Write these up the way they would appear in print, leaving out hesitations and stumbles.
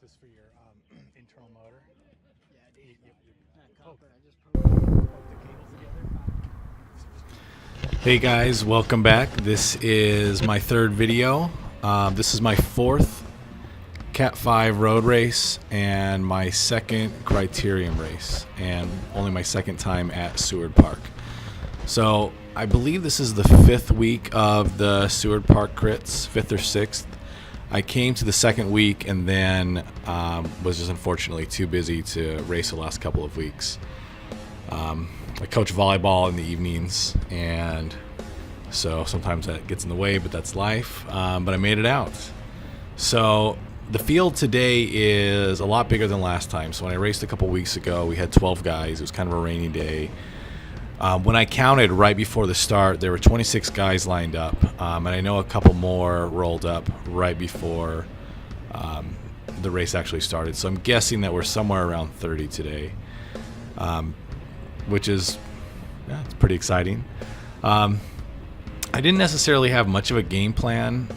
this for your internal motor. Poke the cables together. Hey guys, welcome back. This is my third video. This is my fourth Cat 5 road race and my second Criterium race, and only my second time at Seward Park. So I believe this is the fifth week of the Seward Park crits, fifth or sixth. I came to the second week and then was just unfortunately too busy to race the last couple of weeks. I coach volleyball in the evenings, and so sometimes that gets in the way, but that's life. But I made it out. So the field today is a lot bigger than last time. So when I raced a couple weeks ago, we had 12 guys. It was kind of a rainy day. When I counted right before the start, there were 26 guys lined up, and I know a couple more rolled up right before the race actually started. So I'm guessing that we're somewhere around 30 today, which is it's pretty exciting. I didn't necessarily have much of a game plan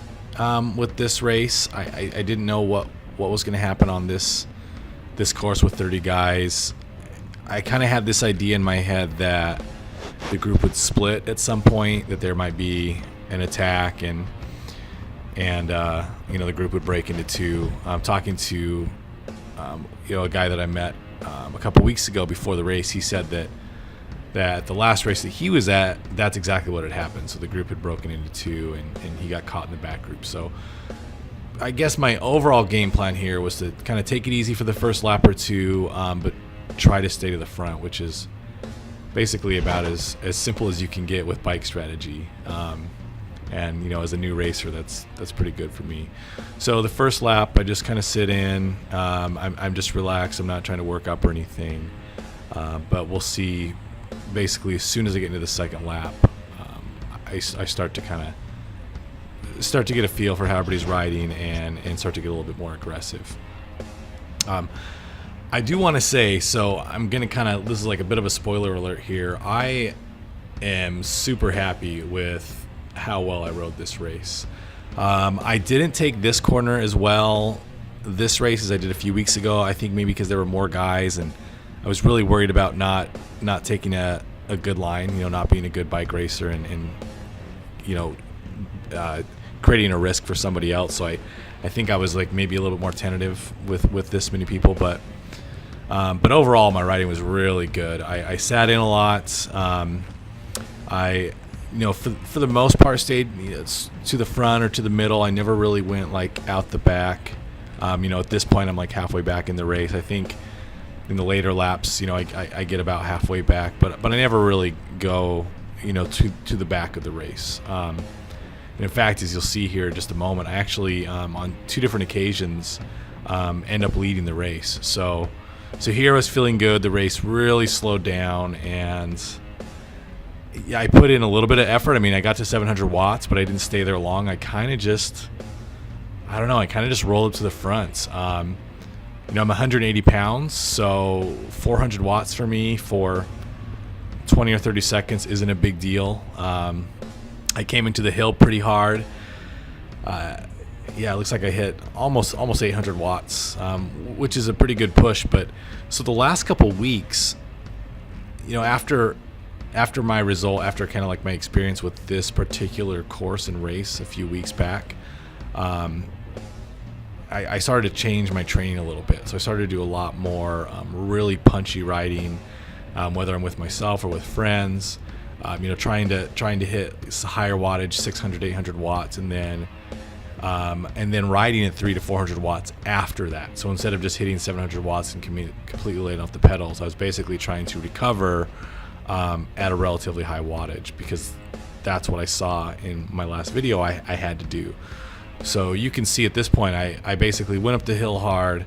with this race. I didn't know what was going to happen on this course with 30 guys. I kind of had this idea in my head that the group would split at some point, that there might be an attack, and the group would break into two. I'm talking to a guy that I met a couple weeks ago before the race. He said that the last race that he was at, that's exactly what had happened. So the group had broken into two, and he got caught in the back group. So I guess my overall game plan here was to kind of take it easy for the first lap or two, but try to stay to the front, which is basically about as simple as you can get with bike strategy. And as a new racer, that's pretty good for me. So the first lap, I just kind of sit in. I'm just relaxed. I'm not trying to work up or anything. But we'll see. Basically, as soon as I get into the second lap, I start to get a feel for how everybody's riding and start to get a little bit more aggressive. I do want to say, so I'm going to this is like a bit of a spoiler alert here. I am super happy with how well I rode this race. I didn't take this corner as well this race as I did a few weeks ago. I think maybe because there were more guys, and I was really worried about not taking a good line, not being a good bike racer and creating a risk for somebody else. So I think I was like maybe a little bit more tentative with this many people, but overall my riding was really good. I sat in a lot. For the most part stayed to the front or to the middle. I never really went like out the back. At this point I'm like halfway back in the race. I think in the later laps, I get about halfway back, but I never really go, to the back of the race. And in fact, as you'll see here in just a moment, I actually on two different occasions end up leading the race. So here I was feeling good. The race really slowed down, and I put in a little bit of effort. I mean, I got to 700 watts, but I didn't stay there long. I kind of just rolled up to the front. I'm 180 pounds, so 400 watts for me for 20 or 30 seconds isn't a big deal. I came into the hill pretty hard. It looks like I hit almost 800 watts, which is a pretty good push. But so the last couple weeks, after my result, after kind of like my experience with this particular course and race a few weeks back, I started to change my training a little bit. So I started to do a lot more really punchy riding, whether I'm with myself or with friends. Trying to hit higher wattage, 600, 800 watts, and then riding at 300 to 400 watts after that. So instead of just hitting 700 watts and completely laying off the pedals, I was basically trying to recover at a relatively high wattage, because that's what I saw in my last video I had to do. So you can see at this point, I basically went up the hill hard.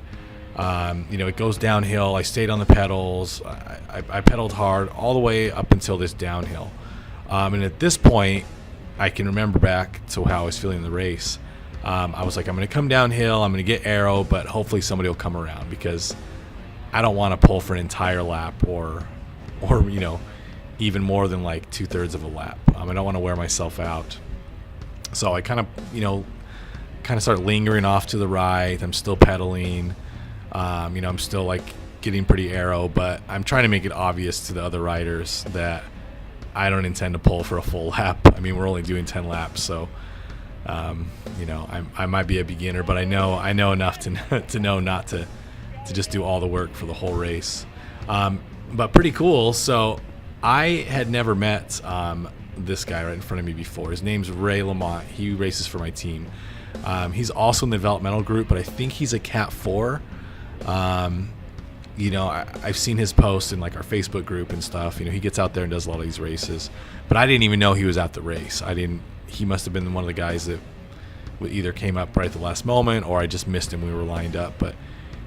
It goes downhill. I stayed on the pedals. I pedaled hard all the way up until this downhill. And at this point, I can remember back to how I was feeling in the race. I was like, I'm going to come downhill. I'm going to get aero, but hopefully somebody will come around, because I don't want to pull for an entire lap or even more than like 2/3 of a lap. I don't want to wear myself out. So I kind of started lingering off to the right. I'm still pedaling. I'm still like getting pretty aero, but I'm trying to make it obvious to the other riders that I don't intend to pull for a full lap. I mean, we're only doing 10 laps, so I might be a beginner, but I know enough to know not to just do all the work for the whole race. But pretty cool. So I had never met this guy right in front of me before. His name's Ray Lamont. He races for my team. He's also in the developmental group, but I think he's a Cat 4. I've seen his posts in like our Facebook group and stuff. He gets out there and does a lot of these races, but I didn't even know he was at the race. He must have been one of the guys that either came up right at the last moment, or I just missed him. We were lined up, but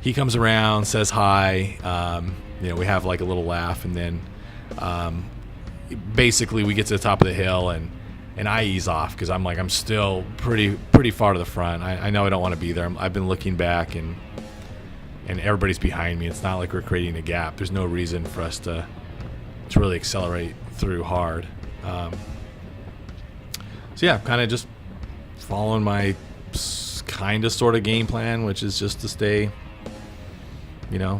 he comes around, says hi. We have like a little laugh, and then basically we get to the top of the hill, and I ease off because I'm still pretty far to the front. I know I don't want to be there. I've been looking back, and everybody's behind me. It's not like we're creating a gap. There's no reason for us to really accelerate through hard. So yeah, kind of just following my kind of sort of game plan, which is just to stay,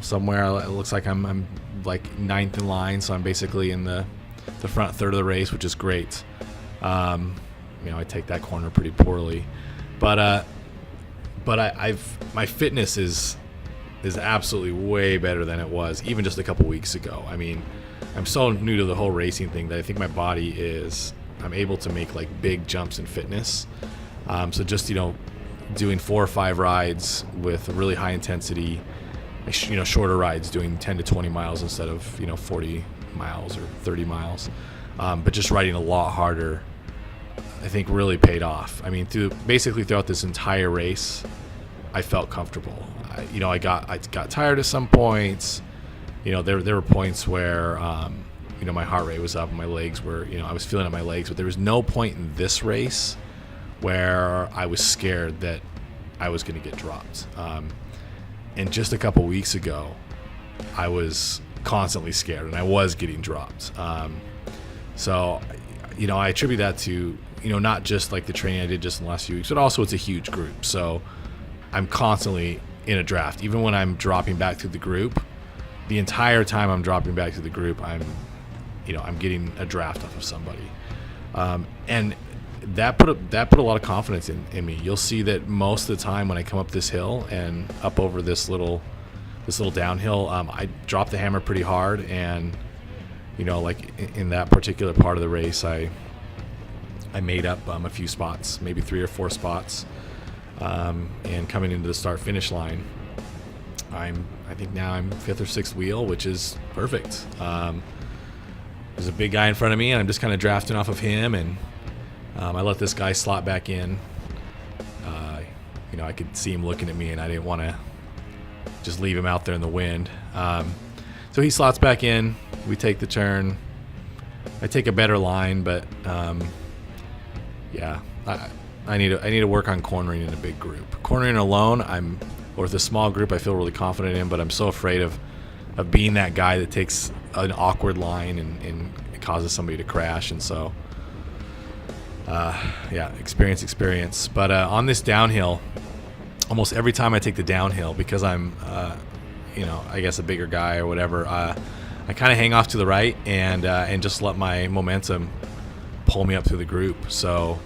somewhere. It looks like I'm like ninth in line, so I'm basically in the front third of the race, which is great. I take that corner pretty poorly, but my fitness is absolutely way better than it was even just a couple weeks ago. I mean, I'm so new to the whole racing thing that I think my body I'm able to make like big jumps in fitness. So just, doing 4 or 5 rides with really high intensity, shorter rides, doing 10 to 20 miles instead of, 40 miles or 30 miles. But just riding a lot harder, I think really paid off. I mean, throughout this entire race, I felt comfortable. I got tired at some points. There were points where, my heart rate was up and my legs were, I was feeling it in my legs, but there was no point in this race where I was scared that I was going to get dropped. And just a couple weeks ago, I was constantly scared and I was getting dropped. So, I attribute that to, not just like the training I did just in the last few weeks, but also it's a huge group. So I'm constantly in a draft. Even when I'm dropping back to the group, the entire time I'm dropping back to the group, I'm getting a draft off of somebody. And that put a lot of confidence in me. You'll see that most of the time when I come up this hill and up over this little downhill, I drop the hammer pretty hard, and like in that particular part of the race, I made up a few spots, maybe 3 or 4 spots, and coming into the start finish line, I think now I'm 5th or 6th wheel, which is perfect. There's a big guy in front of me, and I'm just kind of drafting off of him, and I let this guy slot back in. I could see him looking at me, and I didn't want to just leave him out there in the wind. So he slots back in. We take the turn. I take a better line, but I need to work on cornering in a big group. Cornering alone, or with a small group, I feel really confident in, but I'm so afraid of being that guy that takes an awkward line and it causes somebody to crash. And so, experience. But on this downhill, almost every time I take the downhill, because I'm, I guess a bigger guy or whatever, I kind of hang off to the right and just let my momentum pull me up through the group. So,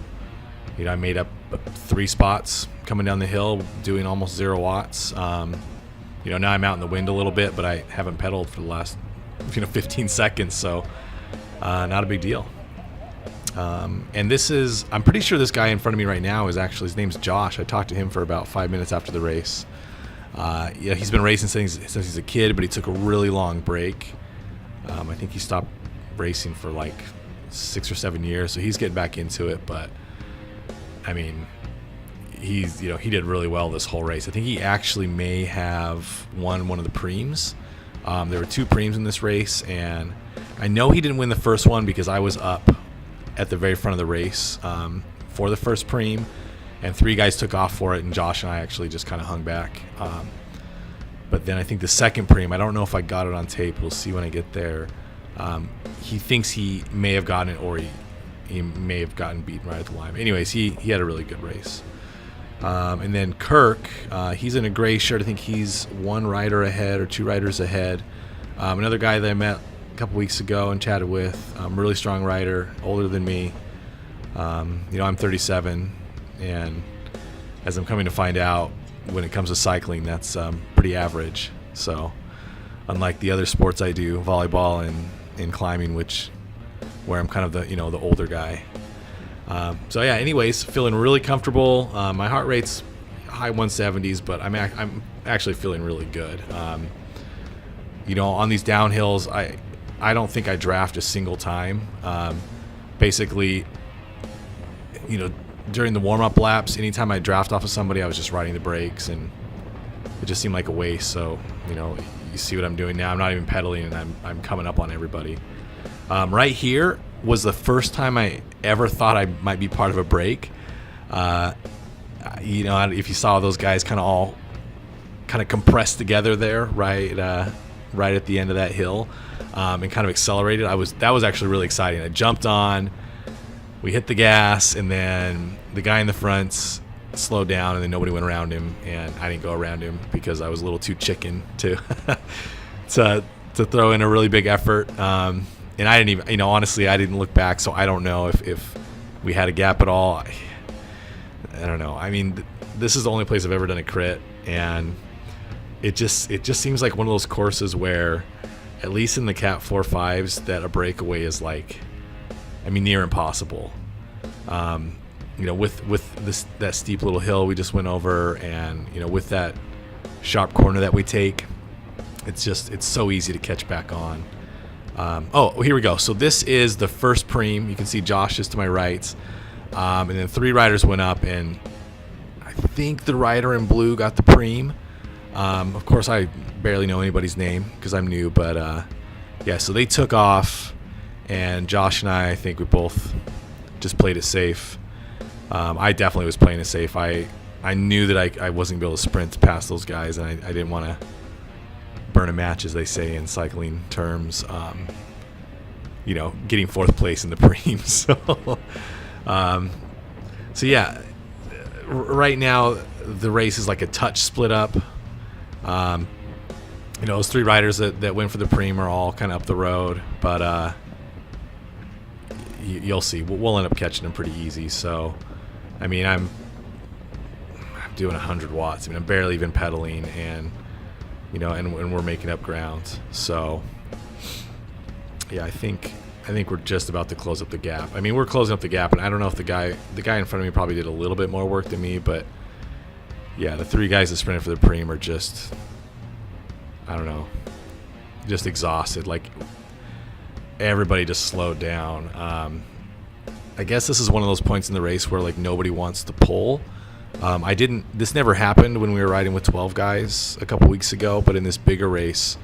I made up 3 spots coming down the hill, doing almost 0 watts. Now I'm out in the wind a little bit, but I haven't pedaled for the last 15 seconds, so not a big deal. And I'm pretty sure this guy in front of me right now his name's Josh. I talked to him for about 5 minutes after the race. He's been racing since he's a kid, but he took a really long break. I think he stopped racing for like 6 or 7 years, so he's getting back into it. But I mean, he did really well this whole race. I think he actually may have won one of the preems. There were 2 preems in this race, and I know he didn't win the first one because I was up at the very front of the race for the first preem, and 3 guys took off for it, and Josh and I actually just kind of hung back. But then I think the second preem, I don't know if I got it on tape. We'll see when I get there. He thinks he may have gotten it, or he may have gotten beaten right at the line. Anyways, he had a really good race. And then Kirk, he's in a gray shirt. I think he's one rider ahead or two riders ahead. Another guy that I met a couple weeks ago and chatted with, really strong rider, older than me. I'm 37, and as I'm coming to find out, when it comes to cycling, that's pretty average. So unlike the other sports I do, volleyball and climbing, where I'm kind of the older guy. So yeah, anyways, feeling really comfortable. My heart rate's high 170s, but I'm actually feeling really good. On these downhills, I don't think I draft a single time. Basically, during the warm-up laps, anytime I draft off of somebody, I was just riding the brakes, and it just seemed like a waste. So, you see what I'm doing now. I'm not even pedaling, and I'm coming up on everybody. Right here was the first time I ever thought I might be part of a break. If you saw those guys kind of compressed together there, right at the end of that hill, and kind of accelerated. That was actually really exciting. I jumped on, we hit the gas, and then the guy in the front slowed down, and then nobody went around him, and I didn't go around him because I was a little too chicken to throw in a really big effort. And I didn't even, honestly, I didn't look back, so I don't know if we had a gap at all. I don't know. I mean, this is the only place I've ever done a crit, and it just seems like one of those courses where, at least in the Cat 4.5s, that a breakaway is near impossible. With that steep little hill we just went over, and with that sharp corner that we take, it's so easy to catch back on. Here we go. So this is the first preem. You can see Josh is to my right. And then three riders went up, and I think the rider in blue got the preem. Of course, I barely know anybody's name because I'm new, but so they took off, and Josh and I think we both just played it safe. I definitely was playing it safe. I knew that I wasn't going to be able to sprint past those guys, and I didn't want to burn a match, as they say in cycling terms, getting fourth place in the preem. So yeah, right now the race is like a touch split up. Those three riders that went for the preem are all kind of up the road, but you'll see. We'll end up catching them pretty easy. So, I'm doing 100 watts. I'm barely even pedaling, and and we're making up ground. So, yeah, I think we're just about to close up the gap. We're closing up the gap, and I don't know if the guy in front of me probably did a little bit more work than me, but yeah, the three guys that sprinted for the preem are just, I don't know, just exhausted. Like, everybody just slowed down. I guess this is one of those points in the race where nobody wants to pull. This never happened when we were riding with 12 guys a couple weeks ago, but in this bigger race,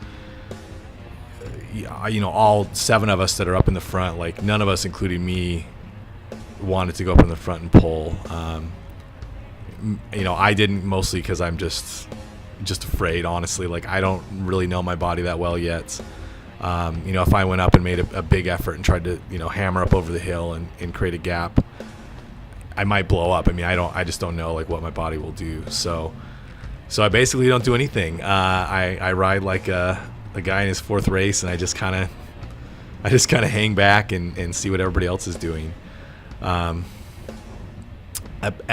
all 7 of us that are up in the front, none of us, including me, wanted to go up in the front and pull. I didn't, mostly because I'm just afraid, honestly. I don't really know my body that well yet. If I went up and made a big effort and tried to, hammer up over the hill and create a gap, I might blow up. I just don't know what my body will do. So I basically don't do anything. I ride like a guy in his fourth race, and I just kind of hang back and see what everybody else is doing. At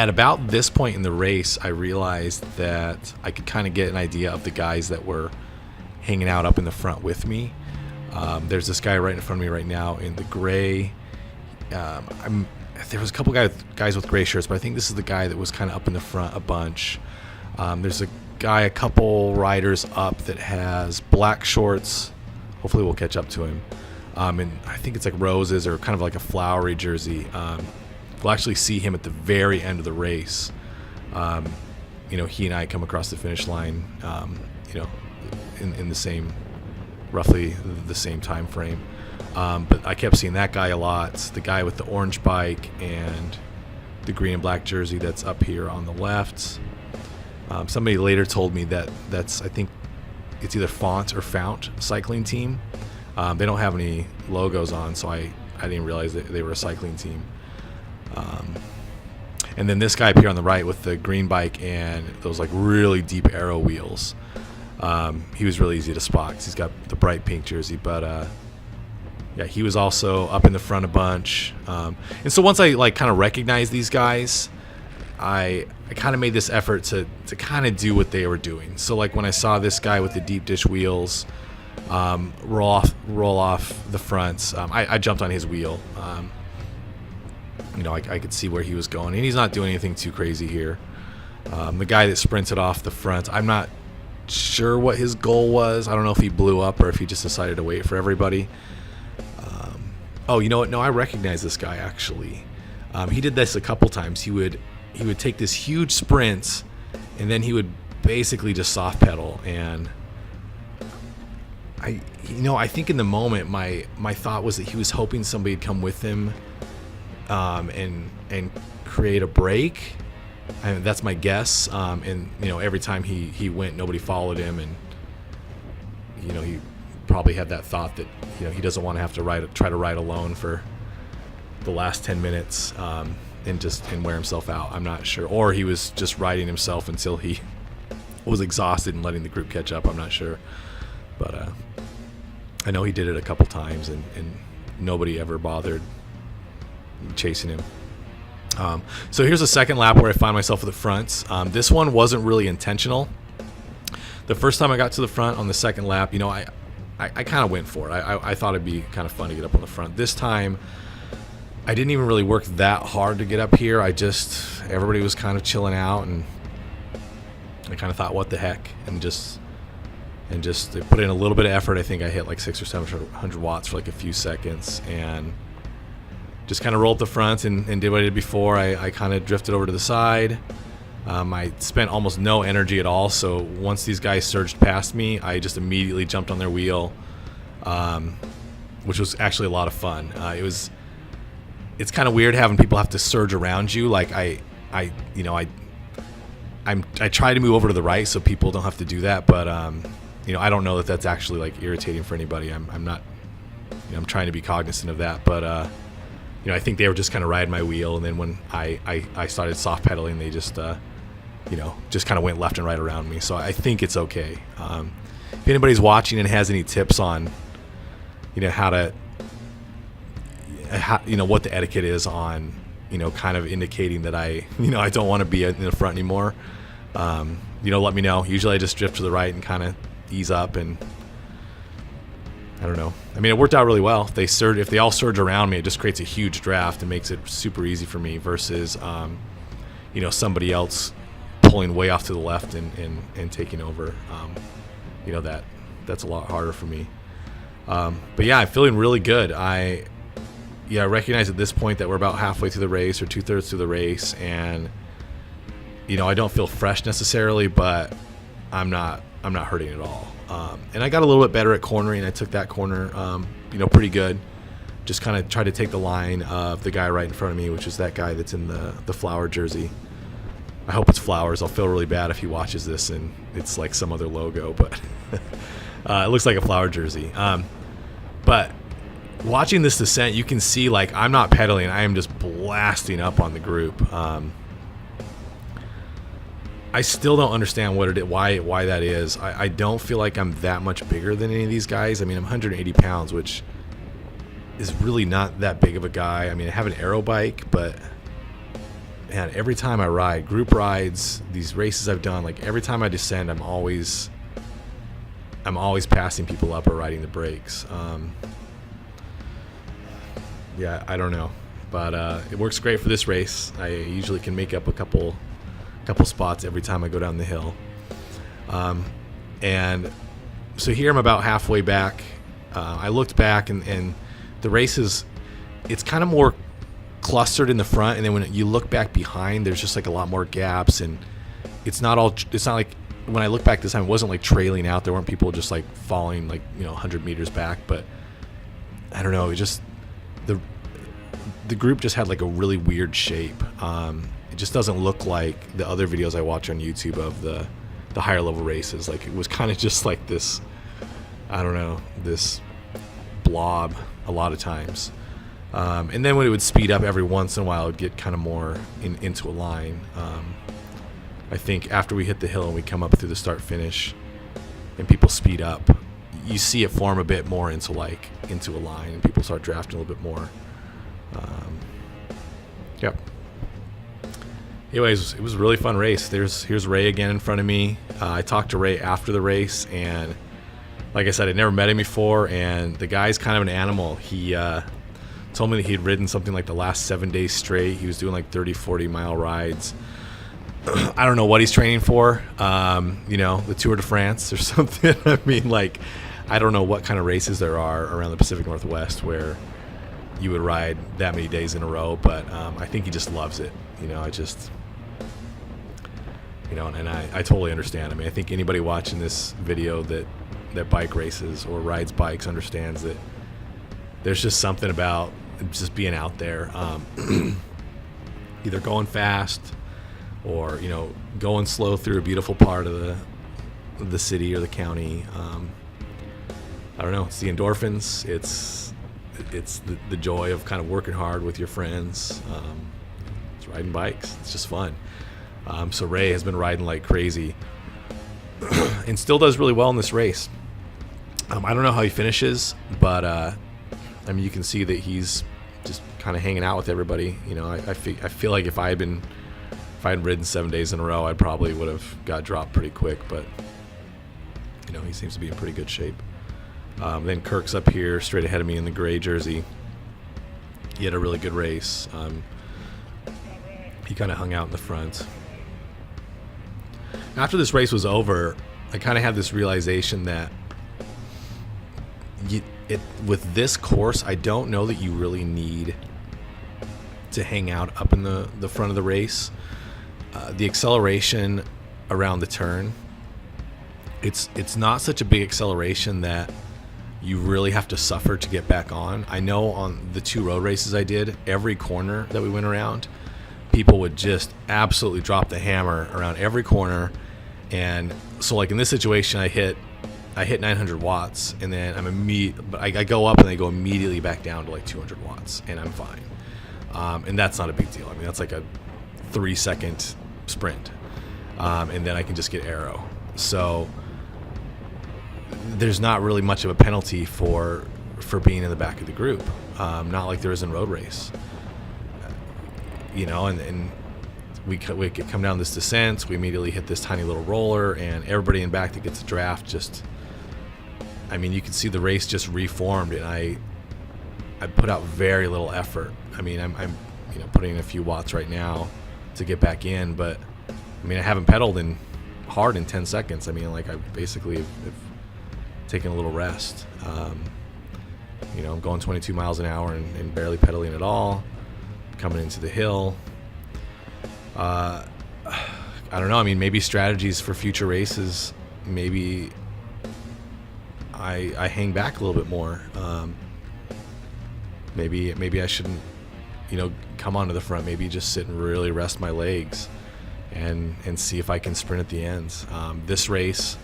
about this point in the race, I realized that I could kind of get an idea of the guys that were hanging out up in the front with me. There's this guy right in front of me right now in the gray. There was a couple guys with gray shirts, but I think this is the guy that was kind of up in the front a bunch. There's a guy a couple riders up that has black shorts. Hopefully we'll catch up to him. And I think it's roses or kind of like a flowery jersey. We'll actually see him at the very end of the race. He and I come across the finish line, in the same, roughly the same time frame. But I kept seeing that guy a lot. The guy with the orange bike and the green and black jersey that's up here on the left. Somebody later told me that's, I think it's either Font or Fount cycling team. They don't have any logos on, so I didn't realize that they were a cycling team. And then this guy up here on the right with the green bike and those like really deep arrow wheels. He was really easy to spot because he's got the bright pink jersey. But yeah, he was also up in the front a bunch. And so once I like kind of recognized these guys, I kind of made this effort to kind of do what they were doing. So like when I saw this guy with the deep dish wheels roll off the fronts, I jumped on his wheel. I could see where he was going, and he's not doing anything too crazy here. The guy that sprinted off the front, I'm not sure what his goal was. I don't know if he blew up or if he just decided to wait for everybody. Oh, you know what? No, I recognize this guy actually. He did this a couple times. He would take this huge sprint, and then he would basically just soft pedal. And I think in the moment my thought was that he was hoping somebody'd come with him and create a break. And that's my guess. And every time he went, nobody followed him, and he probably had that thought that he doesn't want to have to try to ride alone for the last 10 minutes and wear himself out. I'm not sure, or he was just riding himself until he was exhausted and letting the group catch up. I'm not sure, but I know he did it a couple times, and nobody ever bothered chasing him. So here's a second lap where I find myself at the front. This one wasn't really intentional. The first time I got to the front on the second lap, I kind of went for it. I thought it'd be kind of fun to get up on the front. This time, I didn't even really work that hard to get up here. Everybody was kind of chilling out, and I kind of thought, what the heck, and just put in a little bit of effort. I think I hit like 600 or 700 watts for like a few seconds, and just kind of rolled the front and did what I did before. I kind of drifted over to the side. I spent almost no energy at all, so once these guys surged past me, I just immediately jumped on their wheel, which was actually a lot of fun. It's kind of weird having people have to surge around you. Like I try to move over to the right so people don't have to do that, but I don't know that that's actually like irritating for anybody. I'm not, I'm trying to be cognizant of that, but I think they were just kind of riding my wheel, and then when I started soft pedaling, they just just kind of went left and right around me. So I think it's okay. If anybody's watching and has any tips on what the etiquette is on kind of indicating that I don't want to be in the front anymore, let me know. Usually I just drift to the right and kind of ease up, and I don't know. I mean, it worked out really well. If they all surge around me, it just creates a huge draft and makes it super easy for me versus somebody else pulling way off to the left and taking over. That's a lot harder for me. But yeah, I'm feeling really good. I recognize at this point that we're about halfway through the race or 2/3 through the race, and I don't feel fresh necessarily, but I'm not hurting at all. And I got a little bit better at cornering. I took that corner pretty good. Just kind of tried to take the line of the guy right in front of me, which is that guy that's in the flower jersey. I hope it's flowers. I'll feel really bad if he watches this and it's like some other logo, but it looks like a flower jersey. But watching this descent, you can see like I'm not pedaling. I am just blasting up on the group. I still don't understand why that is. I don't feel like I'm that much bigger than any of these guys. I mean, I'm 180 pounds, which is really not that big of a guy. I mean, I have an aero bike, but man, every time I ride, group rides, these races I've done, like every time I descend, I'm always passing people up or riding the brakes. Yeah, I don't know, but it works great for this race. I usually can make up a couple spots every time I go down the hill. And so here I'm about halfway back. I looked back and the race it's kind of more clustered in the front, and then when you look back behind, there's just like a lot more gaps, and it's not like when I look back this time, it wasn't like trailing out. There weren't people just like falling like 100 meters back, but I don't know, it just the group just had like a really weird shape. It just doesn't look like the other videos I watch on YouTube of the higher level races. Like it was kind of just like this, I don't know, this blob a lot of times. And then when it would speed up every once in a while, it would get kind of more into a line. I think after we hit the hill and we come up through the start finish and people speed up, you see it form a bit more into a line, and people start drafting a little bit more. Yep. Anyways, it was a really fun race. Here's Ray again in front of me. I talked to Ray after the race, and like I said, I'd never met him before, and the guy's kind of an animal. He told me that he'd ridden something like the last 7 days straight. He was doing like 30, 40-mile rides. I don't know what he's training for, the Tour de France or something. I mean, I don't know what kind of races there are around the Pacific Northwest where you would ride that many days in a row, but I think he just loves it. And I totally understand. I mean, I think anybody watching this video that bike races or rides bikes understands that there's just something about just being out there, either going fast or going slow through a beautiful part of the city or the county. I don't know. It's the endorphins. It's the joy of kind of working hard with your friends. It's riding bikes. It's just fun. So Ray has been riding like crazy and still does really well in this race. I don't know how he finishes, but you can see that he's just kind of hanging out with everybody. I feel like if I had ridden 7 days in a row, I probably would have got dropped pretty quick, but he seems to be in pretty good shape. Then Kirk's up here straight ahead of me in the gray jersey. He had a really good race. He kind of hung out in the front. After this race was over, I kind of had this realization that with this course, I don't know that you really need to hang out up in the front of the race. The acceleration around the turn, it's not such a big acceleration that you really have to suffer to get back on. I know on the 2 road races I did, every corner that we went around, people would just absolutely drop the hammer around every corner. And so in this situation, I hit 900 watts, and then I go up and they go immediately back down to 200 watts, and I'm fine. And that's not a big deal. That's like a 3-second sprint, and then I can just get aero. So there's not really much of a penalty for being in the back of the group, not like there is in road race. And we come down this descent, we immediately hit this tiny little roller, and everybody in back that gets a draft you can see the race just reformed, and I put out very little effort. I'm putting in a few watts right now to get back in, but I haven't pedaled hard in 10 seconds. I basically have taken a little rest. I'm going 22 miles an hour and barely pedaling at all, coming into the hill. I don't know. Maybe strategies for future races. Maybe I hang back a little bit more. Maybe I shouldn't, come onto the front. Maybe just sit and really rest my legs, and see if I can sprint at the ends. This race,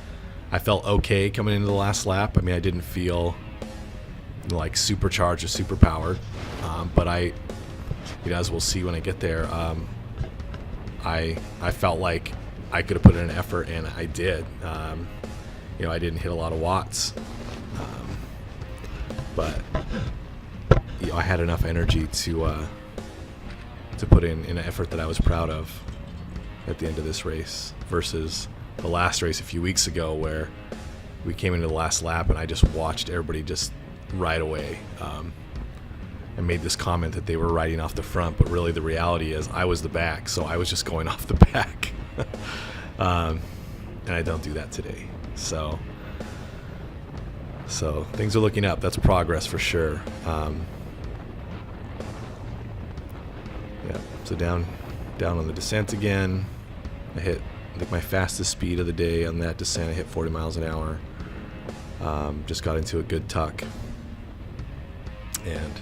I felt okay coming into the last lap. I didn't feel like supercharged or superpowered, but as we'll see when I get there, I felt like I could have put in an effort, and I did. I didn't hit a lot of watts, but I had enough energy to put in an effort that I was proud of at the end of this race, versus the last race a few weeks ago where we came into the last lap and I just watched everybody just ride away. I made this comment that they were riding off the front, but really the reality is I was the back, so I was just going off the back. And I don't do that today. So things are looking up. That's progress for sure. So down on the descent again. I hit, I think, my fastest speed of the day on that descent. I hit 40 miles an hour. Just got into a good tuck. And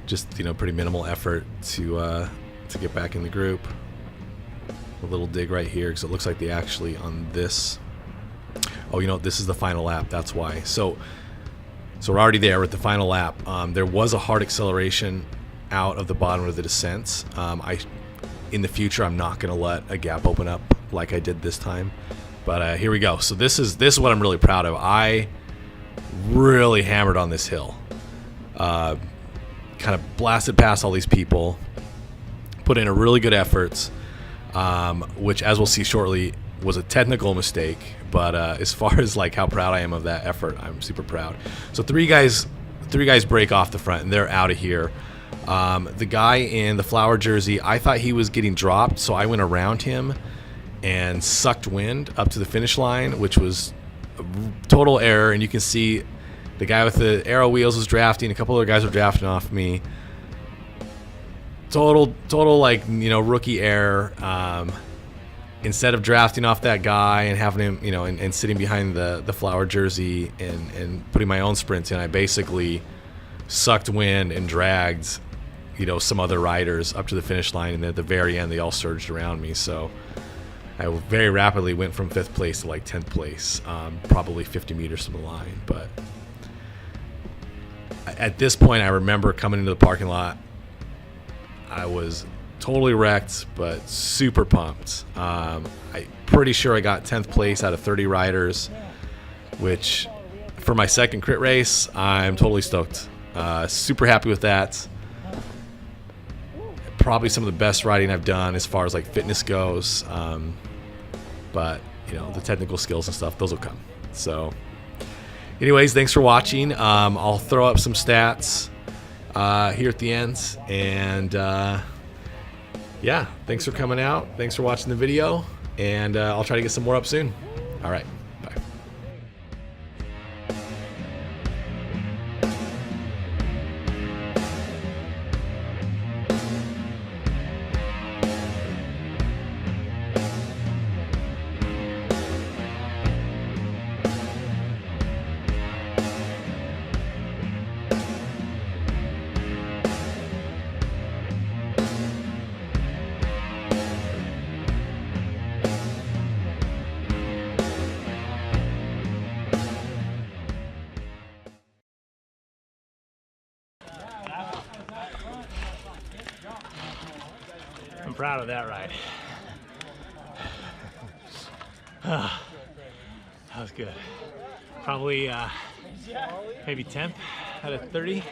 just, pretty minimal effort to get back in the group. A little dig right here, because it looks like they actually on this. Oh, this is the final lap. That's why. So So we're already there with the final lap. There was a hard acceleration out of the bottom of the descents. In the future, I'm not going to let a gap open up like I did this time. But here we go. So this is what I'm really proud of. I really hammered on this hill. Kind of blasted past all these people. Put in a really good effort, which, as we'll see shortly, was a technical mistake. But as far as like how proud I am of that effort, I'm super proud. So three guys break off the front, and they're out of here. The guy in the flower jersey, I thought he was getting dropped, so I went around him and sucked wind up to the finish line, which was a total error. And you can see the guy with the arrow wheels was drafting. A couple other guys were drafting off me. Total like, rookie error. Instead of drafting off that guy and having him, and sitting behind the flower jersey and putting my own sprints in, I basically sucked wind and dragged, some other riders up to the finish line. And then at the very end, they all surged around me. So I very rapidly went from 5th place to like 10th place, probably 50 meters from the line. But at this point, I remember coming into the parking lot, I was totally wrecked, but super pumped. I'm pretty sure I got 10th place out of 30 riders, which for my second crit race, I'm totally stoked. Super happy with that. Probably some of the best riding I've done as far as like fitness goes. But the technical skills and stuff, those will come. So anyways, thanks for watching. I'll throw up some stats here at the end, and yeah, thanks for coming out. Thanks for watching the video, and I'll try to get some more up soon. All right. Bye. I'm proud of that ride. That was good. Probably maybe 10th out of 30.